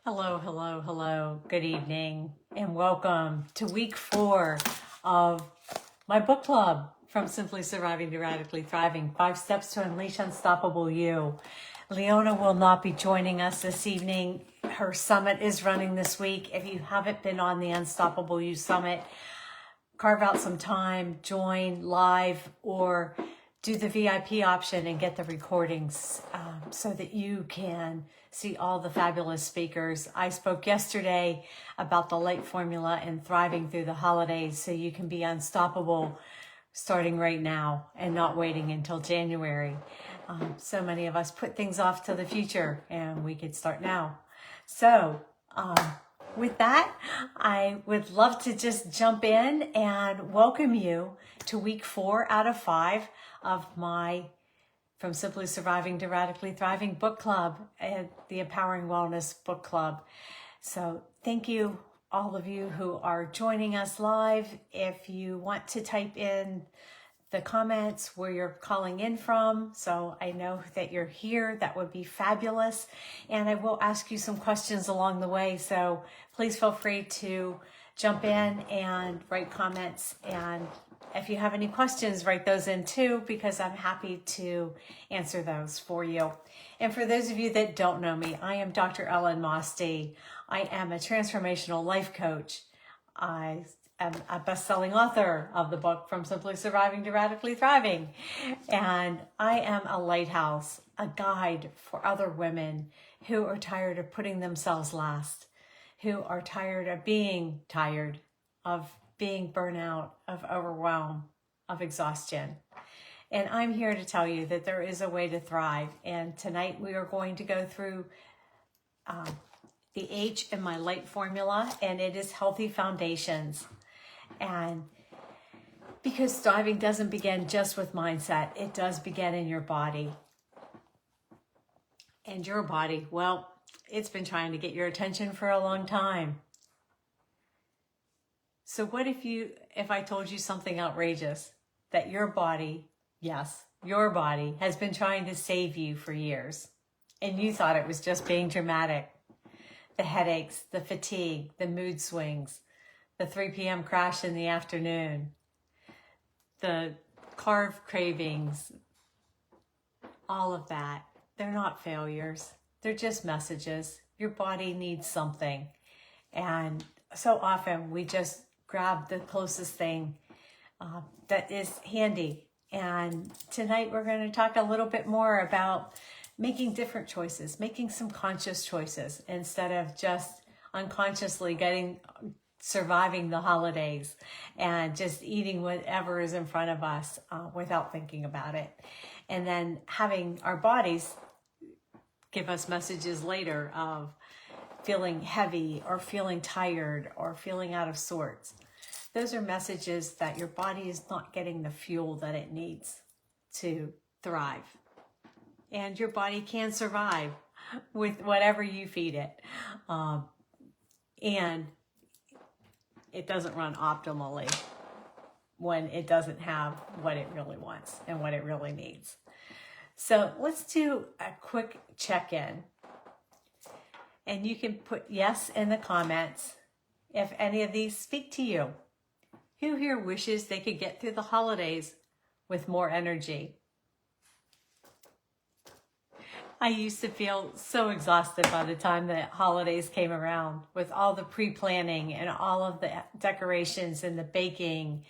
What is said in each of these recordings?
Hello, hello, hello. Good evening and welcome to week 4 of my book club, From Simply Surviving to Radically Thriving, 5 Steps to Unleash Unstoppable You. Leona will not be joining us this evening. Her summit is running this week. If you haven't been on the Unstoppable You Summit, carve out some time, join live, or do the VIP option and get the recordings so that you can see all the fabulous speakers. I spoke yesterday about the light formula and thriving through the holidays so you can be unstoppable starting right now and not waiting until January. So many of us put things off to the future and we could start now. So with that, I would love to just jump in and welcome you to week 4 out of 5 of my From Simply Surviving to Radically Thriving book club and the Empowering Wellness book club. So thank you, all of you who are joining us live. If you want to type in the comments where you're calling in from, so I know that you're here, that would be fabulous. And I will ask you some questions along the way, so please feel free to jump in and write comments. And if you have any questions, write those in too, because I'm happy to answer those for you. And for those of you that don't know me, I am Dr. Ellen Mosti. I am a transformational life coach. I am a best-selling author of the book From Simply Surviving to Radically Thriving. And I am a lighthouse, a guide for other women who are tired of putting themselves last, who are tired of being tired, of being burnout, of overwhelm, of exhaustion. And I'm here to tell you that there is a way to thrive. And tonight we are going to go through the H in my light formula, and it is healthy foundations. And because thriving doesn't begin just with mindset, it does begin in your body. And your body, well, it's been trying to get your attention for a long time. So what if I told you something outrageous, that your body, yes, your body has been trying to save you for years, and you thought it was just being dramatic? The headaches, the fatigue, the mood swings, the 3 p.m. crash in the afternoon, the carb cravings, all of that. They're not failures. They're just messages. Your body needs something. And so often we just grab the closest thing that is handy. And tonight we're going to talk a little bit more about making different choices, making some conscious choices instead of just unconsciously surviving the holidays and just eating whatever is in front of us without thinking about it. And then having our bodies give us messages later of feeling heavy or feeling tired or feeling out of sorts. Those are messages that your body is not getting the fuel that it needs to thrive. And your body can survive with whatever you feed it. And it doesn't run optimally when it doesn't have what it really wants and what it really needs. So let's do a quick check-in. And you can put yes in the comments if any of these speak to you. Who here wishes they could get through the holidays with more energy? I used to feel so exhausted by the time the holidays came around, with all the pre-planning and all of the decorations and the baking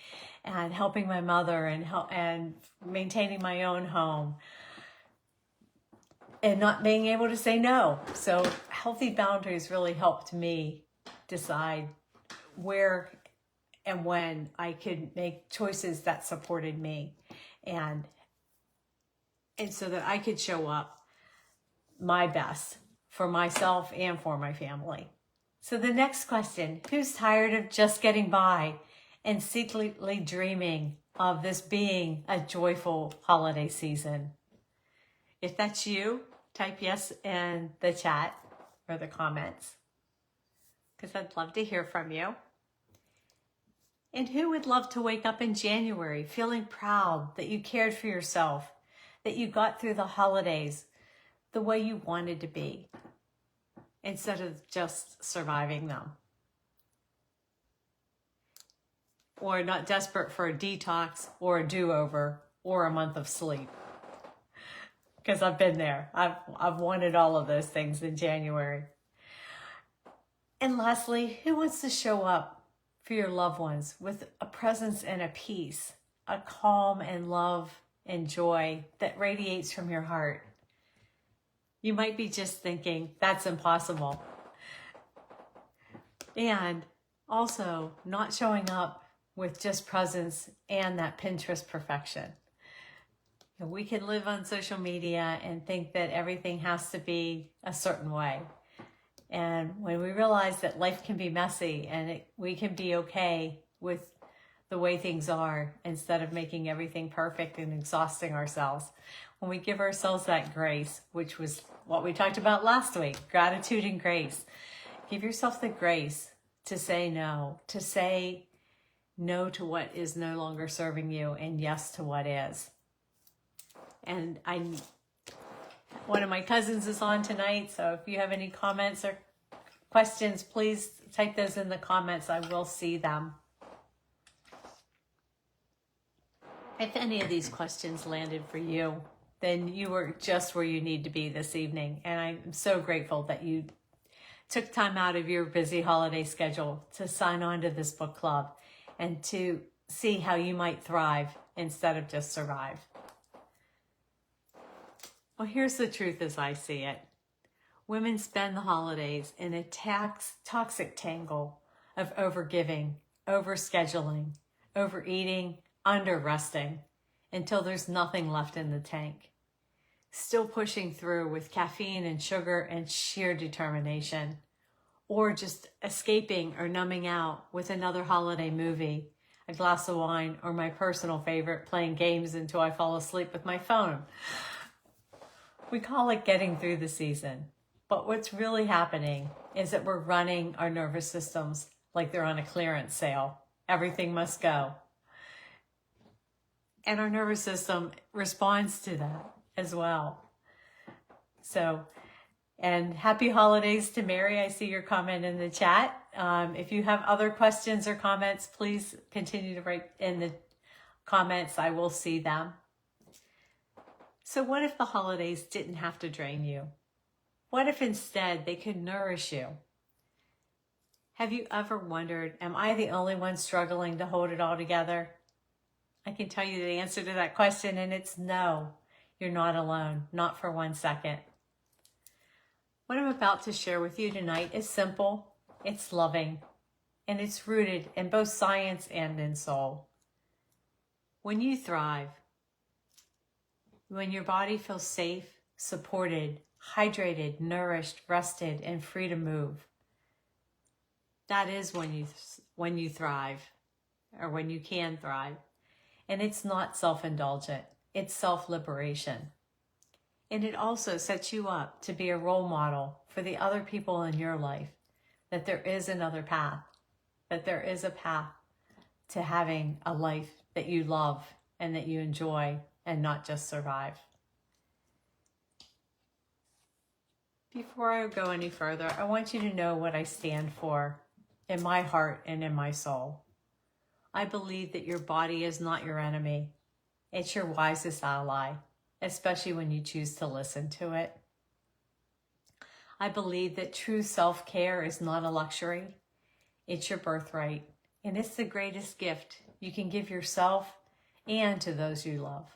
and helping my mother and maintaining my own home and not being able to say no. So healthy boundaries really helped me decide where and when I could make choices that supported me and so that I could show up my best for myself and for my family. So the next question, who's tired of just getting by and secretly dreaming of this being a joyful holiday season? If that's you, type yes in the chat or the comments, because I'd love to hear from you. And who would love to wake up in January feeling proud that you cared for yourself, that you got through the holidays the way you wanted to be? instead of just surviving them. Or not desperate for a detox or a do-over or a month of sleep. Because I've been there. I've wanted all of those things in January. And lastly, who wants to show up for your loved ones with a presence and a peace, a calm and love and joy that radiates from your heart? You might be just thinking, that's impossible. And also not showing up with just presence and that Pinterest perfection. We can live on social media and think that everything has to be a certain way. And when we realize that life can be messy and we can be okay with the way things are instead of making everything perfect and exhausting ourselves, when we give ourselves that grace, which was what we talked about last week, gratitude and grace, give yourself the grace to say no to what is no longer serving you and yes to what is. And one of my cousins is on tonight, so if you have any comments or questions, please type those in the comments. I will see them. If any of these questions landed for you, then you were just where you need to be this evening. And I'm so grateful that you took time out of your busy holiday schedule to sign on to this book club and to see how you might thrive instead of just survive. Well, here's the truth as I see it. Women spend the holidays in a toxic tangle of overgiving, overscheduling, overeating, under-resting until there's nothing left in the tank. Still pushing through with caffeine and sugar and sheer determination, or just escaping or numbing out with another holiday movie, a glass of wine, or my personal favorite, playing games until I fall asleep with my phone. We call it getting through the season, but what's really happening is that we're running our nervous systems like they're on a clearance sale. Everything must go. And our nervous system responds to that as well. So, and happy holidays to Mary. I see your comment in the chat. If you have other questions or comments, please continue to write in the comments. I will see them. So what if the holidays didn't have to drain you? What if instead they could nourish you? Have you ever wondered, am I the only one struggling to hold it all together? I can tell you the answer to that question, and it's no. You're not alone, not for 1 second. What I'm about to share with you tonight is simple, it's loving, and it's rooted in both science and in soul. When you thrive, when your body feels safe, supported, hydrated, nourished, rested, and free to move, that is when you thrive, or when you can thrive. And it's not self-indulgent, it's self-liberation. And it also sets you up to be a role model for the other people in your life, that there is another path, that there is a path to having a life that you love and that you enjoy and not just survive. Before I go any further, I want you to know what I stand for in my heart and in my soul. I believe that your body is not your enemy. It's your wisest ally, especially when you choose to listen to it. I believe that true self-care is not a luxury. It's your birthright, and it's the greatest gift you can give yourself and to those you love.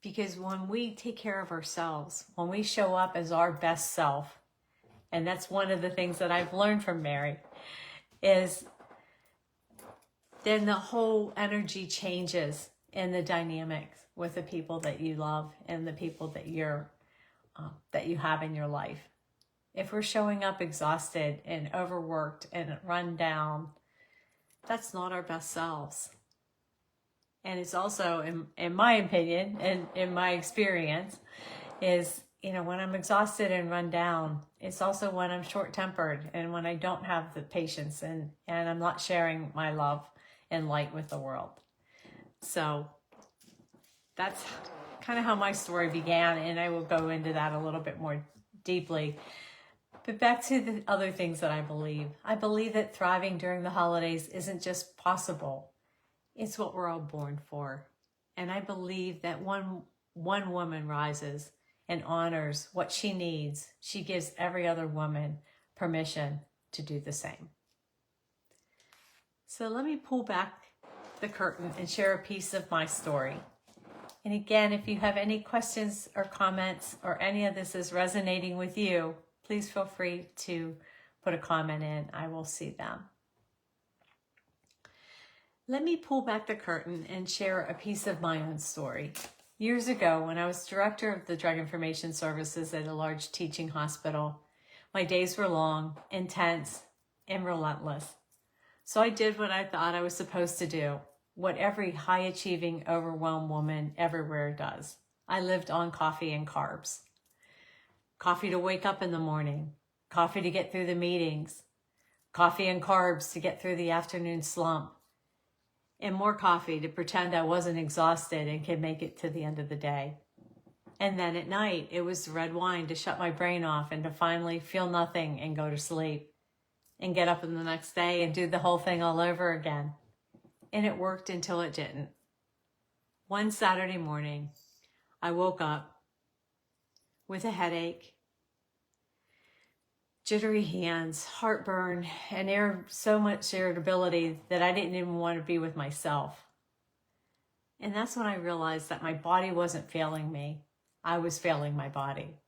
Because when we take care of ourselves, when we show up as our best self, and that's one of the things that I've learned from Mary, is then the whole energy changes in the dynamics with the people that you love and the people that that you have in your life. If we're showing up exhausted and overworked and run down, that's not our best selves. And it's also, in my opinion and in my experience, is, when I'm exhausted and run down, it's also when I'm short-tempered and when I don't have the patience and I'm not sharing my love and light with the world. So that's kind of how my story began, and I will go into that a little bit more deeply. But back to the other things that I believe. I believe that thriving during the holidays isn't just possible. It's what we're all born for. And I believe that one woman rises and honors what she needs. She gives every other woman permission to do the same. So let me pull back the curtain and share a piece of my story. And again, if you have any questions or comments or any of this is resonating with you, please feel free to put a comment in. I will see them. Let me pull back the curtain and share a piece of my own story. Years ago, when I was director of the Drug Information Services at a large teaching hospital, my days were long, intense, and relentless. So I did what I thought I was supposed to do, what every high-achieving, overwhelmed woman everywhere does. I lived on coffee and carbs. Coffee to wake up in the morning, coffee to get through the meetings, coffee and carbs to get through the afternoon slump, and more coffee to pretend I wasn't exhausted and could make it to the end of the day. And then at night, it was red wine to shut my brain off and to finally feel nothing and go to sleep and get up in the next day and do the whole thing all over again. And it worked until it didn't. One Saturday morning, I woke up with a headache, jittery hands, heartburn, and so much irritability that I didn't even want to be with myself. And that's when I realized that my body wasn't failing me. I was failing my body.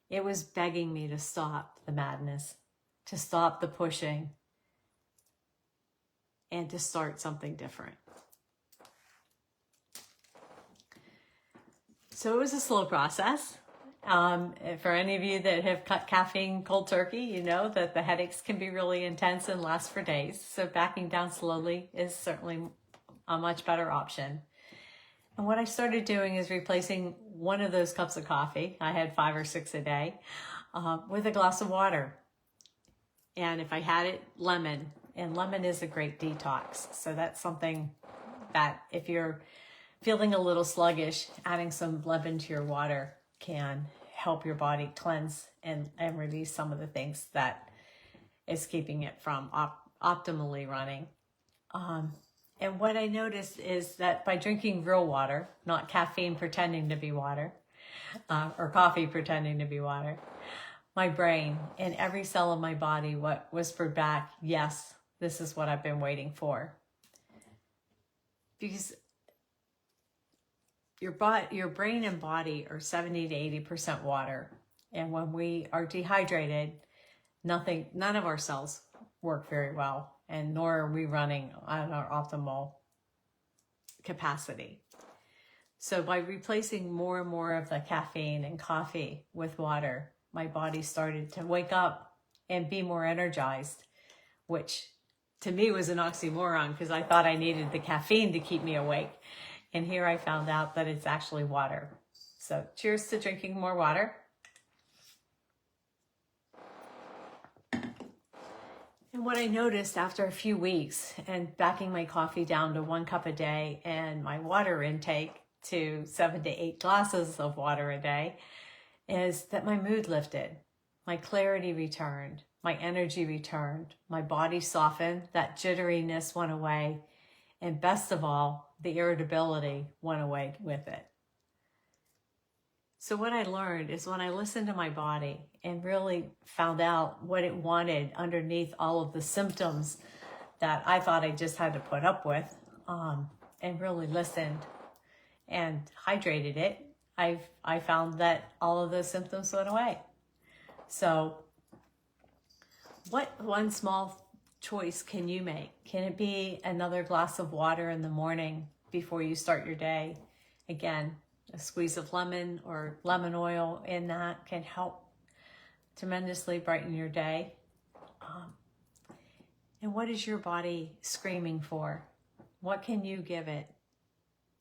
It was begging me to stop the madness, to stop the pushing, and to start something different. So it was a slow process. For any of you that have cut caffeine cold turkey, you know that the headaches can be really intense and last for days. So backing down slowly is certainly a much better option. And what I started doing is replacing one of those cups of coffee, I had 5 or 6 a day, with a glass of water. And if I had it, lemon. And lemon is a great detox. So that's something that if you're feeling a little sluggish, adding some lemon to your water can help your body cleanse and release some of the things that is keeping it from optimally running. And what I noticed is that by drinking real water, not caffeine pretending to be water, or coffee pretending to be water, my brain and every cell of my body whispered back, yes, this is what I've been waiting for. Because your brain and body are 70 to 80% water. And when we are dehydrated, none of our cells work very well, and nor are we running on our optimal capacity. So by replacing more and more of the caffeine and coffee with water, my body started to wake up and be more energized, which to me was an oxymoron because I thought I needed the caffeine to keep me awake. And here I found out that it's actually water. So cheers to drinking more water. And what I noticed after a few weeks and backing my coffee down to 1 cup a day and my water intake to 7 to 8 glasses of water a day is that my mood lifted, my clarity returned, my energy returned, my body softened, that jitteriness went away, and best of all, the irritability went away with it. So what I learned is when I listened to my body and really found out what it wanted underneath all of the symptoms that I thought I just had to put up with, and really listened and hydrated it, I found that all of those symptoms went away. So what one small choice can you make? Can it be another glass of water in the morning before you start your day? Again, a squeeze of lemon or lemon oil in that can help tremendously brighten your day. And what is your body screaming for? What can you give it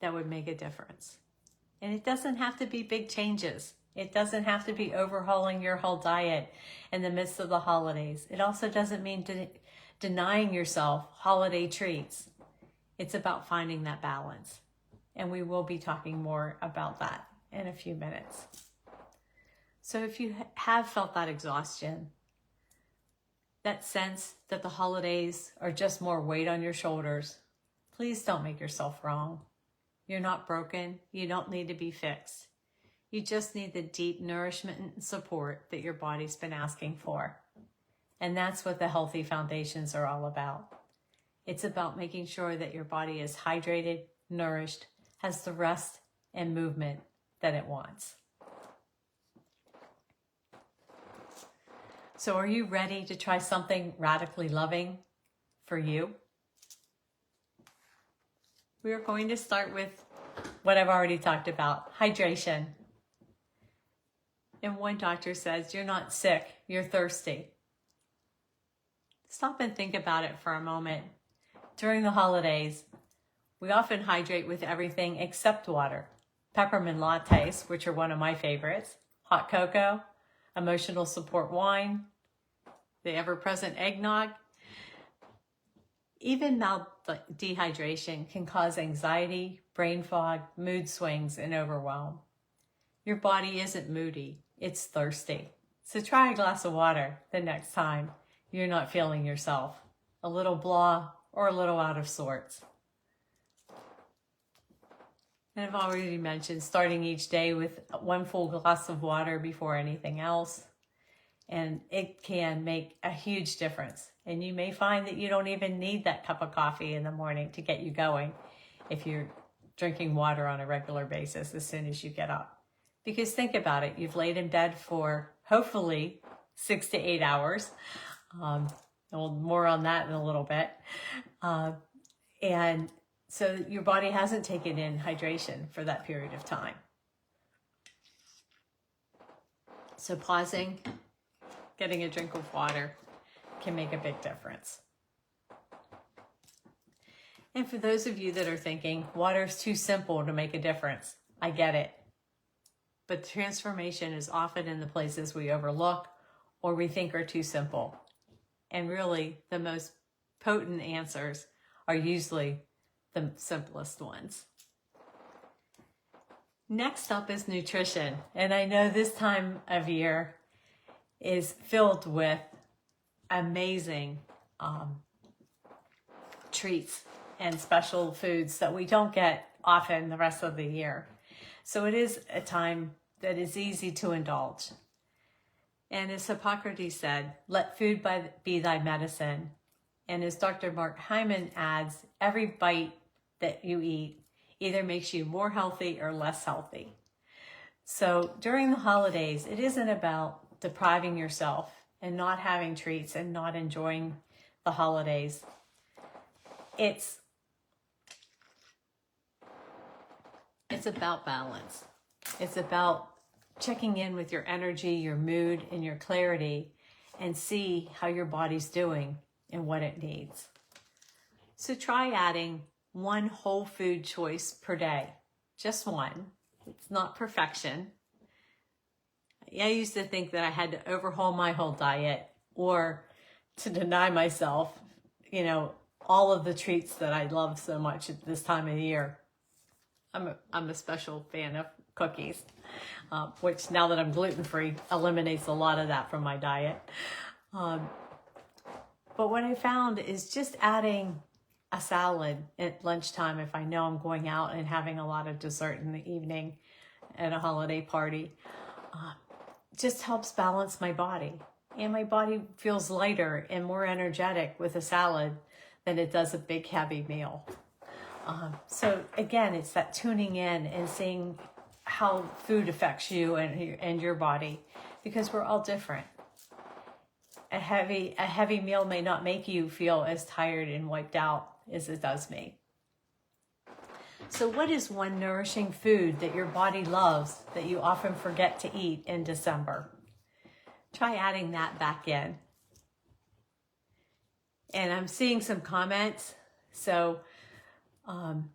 that would make a difference? And it doesn't have to be big changes. It doesn't have to be overhauling your whole diet in the midst of the holidays. It also doesn't mean denying yourself holiday treats. It's about finding that balance. And we will be talking more about that in a few minutes. So if you have felt that exhaustion, that sense that the holidays are just more weight on your shoulders, please don't make yourself wrong. You're not broken. You don't need to be fixed. You just need the deep nourishment and support that your body's been asking for. And that's what the healthy foundations are all about. It's about making sure that your body is hydrated, nourished, has the rest and movement that it wants. So are you ready to try something radically loving for you? We are going to start with what I've already talked about, hydration. And one doctor says, you're not sick, you're thirsty. Stop and think about it for a moment. During the holidays, we often hydrate with everything except water. Peppermint lattes, which are one of my favorites, hot cocoa, emotional support wine, the ever-present eggnog. Even mild dehydration can cause anxiety, brain fog, mood swings, and overwhelm. Your body isn't moody, it's thirsty. So try a glass of water the next time you're not feeling yourself, a little blah or a little out of sorts. And I've already mentioned starting each day with one full glass of water before anything else. And it can make a huge difference. And you may find that you don't even need that cup of coffee in the morning to get you going if you're drinking water on a regular basis as soon as you get up. Because think about it, you've laid in bed for hopefully 6 to 8 hours. More on that in a little bit. And so your body hasn't taken in hydration for that period of time. So pausing, getting a drink of water can make a big difference. And for those of you that are thinking, water is too simple to make a difference, I get it. But transformation is often in the places we overlook or we think are too simple. And really, the most potent answers are usually the simplest ones. Next up is nutrition. And I know this time of year is filled with amazing treats and special foods that we don't get often the rest of the year. So it is a time that is easy to indulge. And as Hippocrates said, let food be thy medicine. And as Dr. Mark Hyman adds, every bite that you eat either makes you more healthy or less healthy. So during the holidays, it isn't about depriving yourself and not having treats and not enjoying the holidays. It's about balance. It's about checking in with your energy, your mood, and your clarity and see how your body's doing and what it needs. So try adding one whole food choice per day. Just one. It's not perfection. I used to think that I had to overhaul my whole diet or to deny myself, all of the treats that I love so much at this time of year. I'm a special fan of cookies, which now that I'm gluten-free eliminates a lot of that from my diet. But what I found is just adding a salad at lunchtime if I know I'm going out and having a lot of dessert in the evening at a holiday party, just helps balance my body. And my body feels lighter and more energetic with a salad than it does a big heavy meal. So again, it's that tuning in and seeing how food affects you and your body, because we're all different. A heavy meal may not make you feel as tired and wiped out as it does me. So what is one nourishing food that your body loves that you often forget to eat in December? Try adding that back in. And I'm seeing some comments. So I'm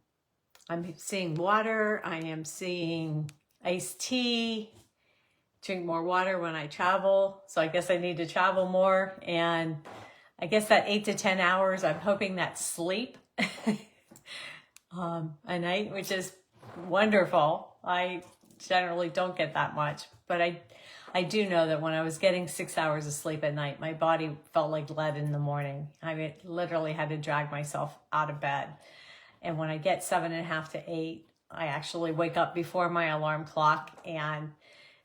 seeing water. I am seeing iced tea. Drink more water when I travel. So I guess I need to travel more. And I guess that 8 to 10 hours, I'm hoping that's sleep a night, which is wonderful. I generally don't get that much, but I I do know that when I was getting 6 hours of sleep at night, my body felt like lead in the morning. I literally had to drag myself out of bed. And when I get 7.5 to 8, I actually wake up before my alarm clock and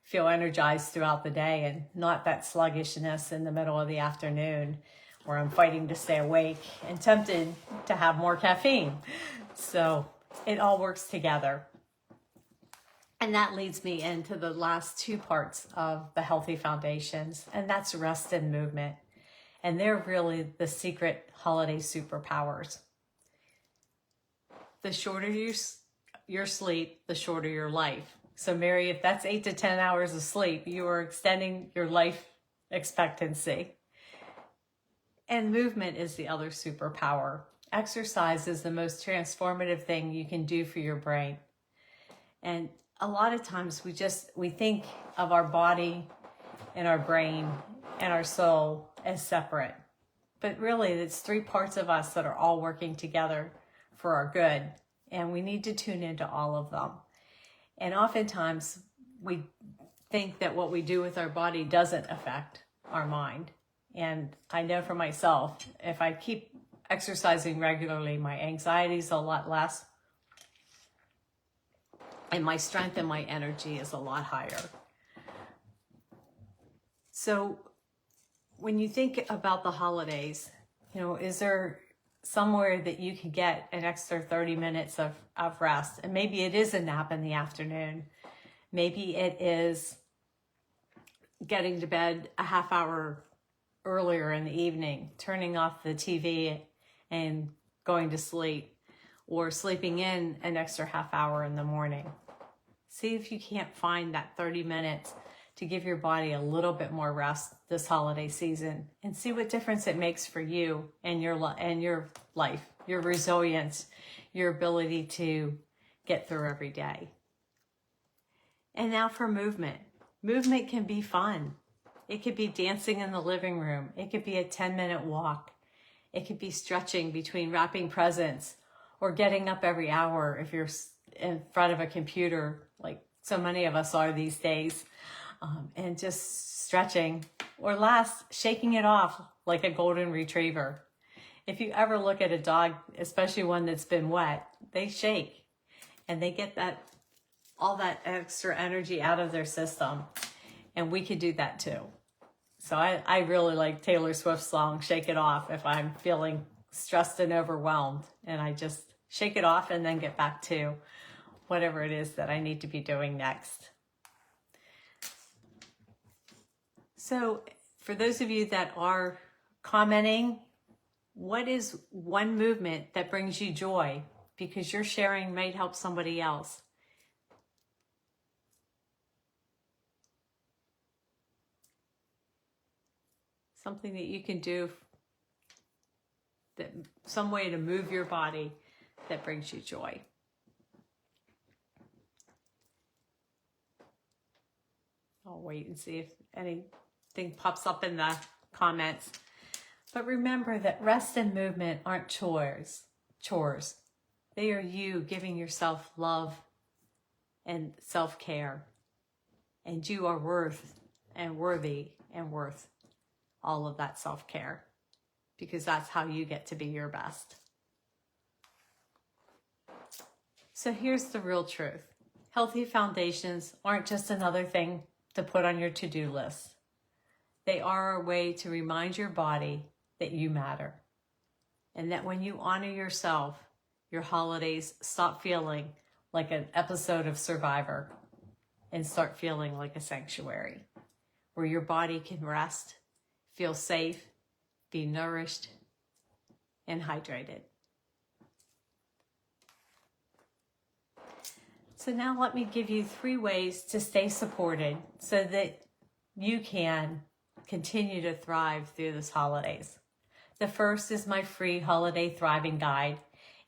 feel energized throughout the day, and not that sluggishness in the middle of the afternoon where I'm fighting to stay awake and tempted to have more caffeine. So it all works together. And that leads me into the last two parts of the healthy foundations, and that's rest and movement. And they're really the secret holiday superpowers. The shorter your sleep, the shorter your life. So Mary, if that's 8 to 10 hours of sleep, you are extending your life expectancy. And movement is the other superpower. Exercise is the most transformative thing you can do for your brain. And a lot of times we think of our body and our brain and our soul as separate. But really, it's three parts of us that are all working together for our good. And we need to tune into all of them. And oftentimes we think that what we do with our body doesn't affect our mind. And I know for myself, if I keep exercising regularly, my anxiety is a lot less. And my strength and my energy is a lot higher. So when you think about the holidays, is there somewhere that you can get an extra 30 minutes of rest? And maybe it is a nap in the afternoon. Maybe it is getting to bed a half hour earlier in the evening, turning off the TV and going to sleep, or sleeping in an extra half hour in the morning. See if you can't find that 30 minutes to give your body a little bit more rest this holiday season, and see what difference it makes for you and your life, your resilience, your ability to get through every day. And now for movement. Movement can be fun. It could be dancing in the living room. It could be a 10-minute walk. It could be stretching between wrapping presents, or getting up every hour if you're in front of a computer, like so many of us are these days, and just stretching. Or last, shaking it off like a golden retriever. If you ever look at a dog, especially one that's been wet, they shake and they get all that extra energy out of their system. And we could do that too. So I really like Taylor Swift's song, Shake It Off, if I'm feeling stressed and overwhelmed. And I just shake it off and then get back to whatever it is that I need to be doing next. So for those of you that are commenting, what is one movement that brings you joy? Because your sharing might help somebody else. Something that you can do, some way to move your body that brings you joy. I'll wait and see if anything pops up in the comments. But remember that rest and movement aren't chores. They are you giving yourself love and self-care. And you are worth and worthy and worth all of that self-care, because that's how you get to be your best. So here's the real truth. Healthy foundations aren't just another thing to put on your to-do list. They are a way to remind your body that you matter, and that when you honor yourself, your holidays stop feeling like an episode of Survivor and start feeling like a sanctuary where your body can rest, feel safe, be nourished, and hydrated. So now let me give you 3 ways to stay supported so that you can continue to thrive through this holidays. The first is my free Holiday Thriving Guide.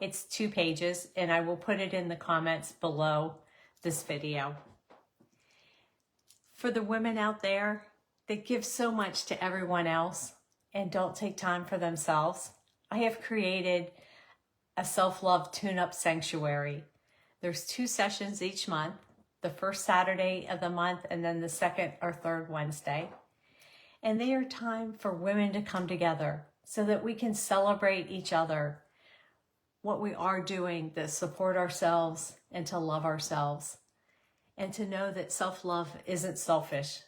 It's 2 pages, and I will put it in the comments below this video. For the women out there that give so much to everyone else and don't take time for themselves, I have created a self-love tune-up sanctuary. There's 2 sessions each month, the first Saturday of the month and then the second or third Wednesday. And they are time for women to come together so that we can celebrate each other, what we are doing to support ourselves and to love ourselves, and to know that self-love isn't selfish.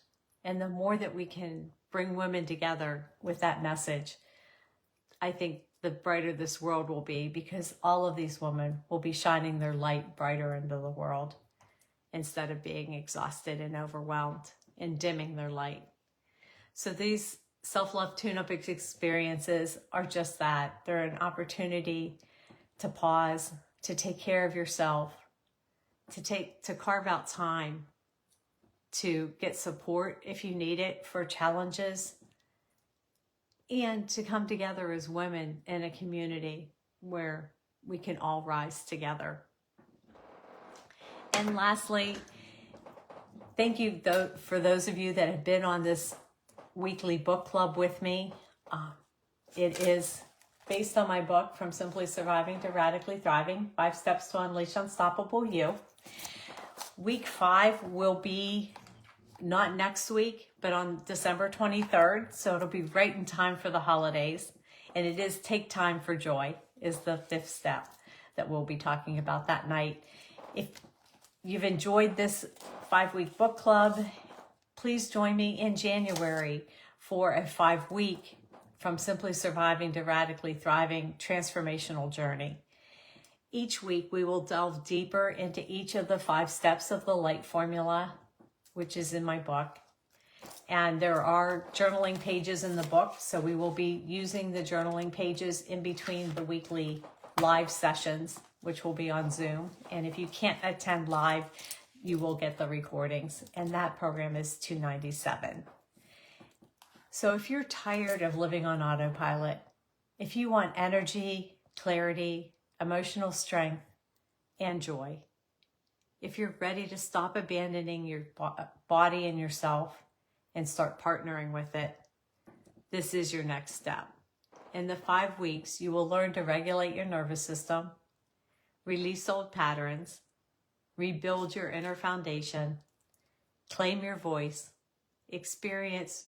And the more that we can bring women together with that message, I think the brighter this world will be, because all of these women will be shining their light brighter into the world instead of being exhausted and overwhelmed and dimming their light. So these self-love tune-up experiences are just that. They're an opportunity to pause, to take care of yourself, to carve out time, to get support if you need it for challenges, and to come together as women in a community where we can all rise together. And lastly, thank you for those of you that have been on this weekly book club with me. It is based on my book, From Simply Surviving to Radically Thriving, 5 Steps to Unleash Unstoppable You. Week 5 will be not next week, but on December 23rd. So it'll be right in time for the holidays. And it is Take Time for Joy is the 5th step that we'll be talking about that night. If you've enjoyed this 5-week book club, please join me in January for a 5-week From Simply Surviving to Radically Thriving transformational journey. Each week, we will delve deeper into each of the 5 steps of the light formula, which is in my book. And there are journaling pages in the book, so we will be using the journaling pages in between the weekly live sessions, which will be on Zoom. And if you can't attend live, you will get the recordings, and that program is $297. So if you're tired of living on autopilot, if you want energy, clarity, emotional strength, and joy, if you're ready to stop abandoning your body and yourself and start partnering with it, this is your next step. In the 5 weeks, you will learn to regulate your nervous system, release old patterns, rebuild your inner foundation, claim your voice, experience.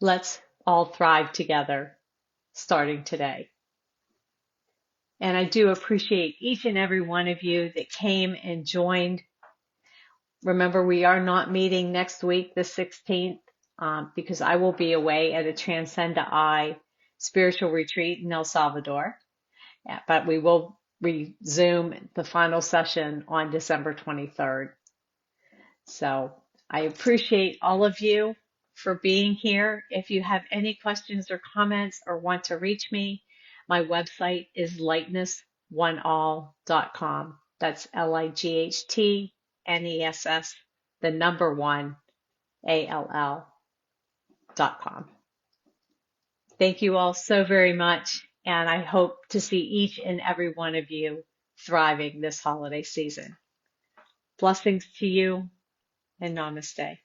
Let's all thrive together, starting today. And I do appreciate each and every one of you that came and joined. Remember, we are not meeting next week, the 16th, because I will be away at a Transcenda I spiritual retreat in El Salvador. But we will resume the final session on December 23rd. So I appreciate all of you for being here. If you have any questions or comments or want to reach me, my website is lightness1all.com. That's LIGHTNESS, the number 1, ALL.com. Thank you all so very much, and I hope to see each and every one of you thriving this holiday season. Blessings to you, and namaste.